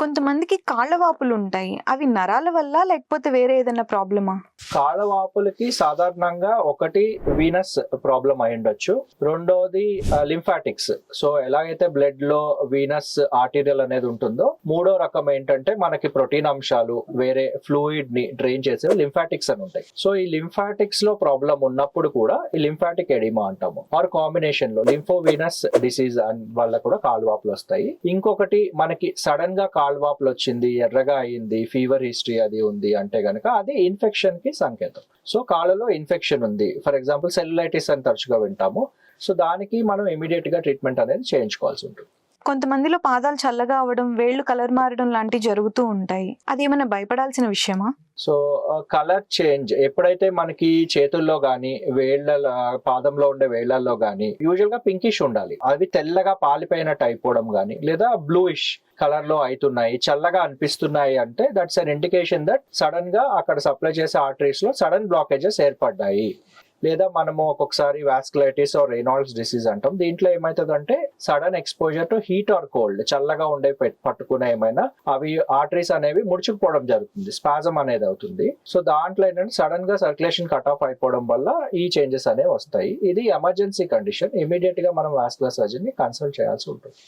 కొంతమందికి కాళ్ళ వాపులుంటాయి. అవి నరాల వల్లా? లేకపోతే వేరే ఏదైనా ప్రాబ్లమా? కాళ్ళ వాపులకి సాధారణంగా ఒకటి వీనస్ ప్రాబ్లం అయ్యుండొచ్చు. రెండోది లింఫాటిక్స్. సో ఎలాగైతే బ్లడ్ లో వీనస్ ఆర్టీరియల్ అనేది ఉంటుందో, మూడో రకం ఏంటంటే మనకి ప్రోటీన్ అంశాలు వేరే ఫ్లూయిడ్ ని డ్రైన్ చేసే లింఫాటిక్స్ అని ఉంటాయి. సో ఈ లింఫాటిక్స్ లో ప్రాబ్లం ఉన్నప్పుడు కూడా ఈ లింఫాటిక్ ఎడిమా అంటాము. ఆర్ కాంబినేషన్ లో లింఫోవీనస్ డిసీజ్ వల్ల కూడా కాళ్ళవాపులు వస్తాయి. ఇంకొకటి మనకి సడన్ గా కాళ్ళవాపులు వచ్చింది, ఎర్రగా అయింది, ఫీవర్ హిస్టరీ అది ఉంది అంటే గనక అది ఇన్ఫెక్షన్ కి సంకేతం. సో కాళ్ళలో ఇన్ఫెక్షన్ ఉంది, ఫర్ ఎగ్జాంపుల్ సెల్యులైటిస్ అని తరచుగా వింటాము. సో దానికి మనం ఇమీడియట్ గా ట్రీట్మెంట్ అనేది చేయించుకోవాల్సి ఉంటుంది. కొంతమందిలో పాదాలు చల్లగా అవ్వడం, వేళ్ళు కలర్ మారడం లాంటివి జరుగుతూ ఉంటాయి. అదేమైనా భయపడాల్సిన విషయమా? సో కలర్ చేంజ్ ఎప్పుడైతే మనకి చేతుల్లో గానీ వేళ్ల పాదంలో ఉండే వేళ్లలో గానీ యూజువల్ గా పింకిష్ ఉండాలి. అవి తెల్లగా పాలిపోయినట్టు అయిపోవడం గానీ లేదా బ్లూయిష్ కలర్ లో అవుతున్నాయి, చల్లగా అనిపిస్తున్నాయి అంటే that's an indication that sudden గా అక్కడ సప్లై చేసే ఆర్టరీస్ లో సడన్ బ్లాకేజెస్ ఏర్పడ్డాయి. లేదా మనము ఒక్కొక్కసారి వాస్కులైటిస్ ఆర్ రేనాల్డ్స్ డిసీజ్ అంటాం. దీంట్లో ఏమవుతుందంటే sudden exposure to heat or cold, చల్లగా ఉండే పట్టుకునే ఏమైనా అవి ఆర్టరీస్ అనేవి ముడుచుకుపోవడం జరుగుతుంది, స్పాజం అనేది అవుతుంది. సో దాంట్లో ఏంటంటే సడన్ గా సర్క్యులేషన్ కట్ ఆఫ్ అయిపోవడం వల్ల ఈ చేంజెస్ అనేవి వస్తాయి. ఇది ఎమర్జెన్సీ కండిషన్. ఇమీడియట్ గా మనం వాస్కులర్ సర్జన్ ని కన్సల్ట్ చేయాల్సి ఉంటుంది.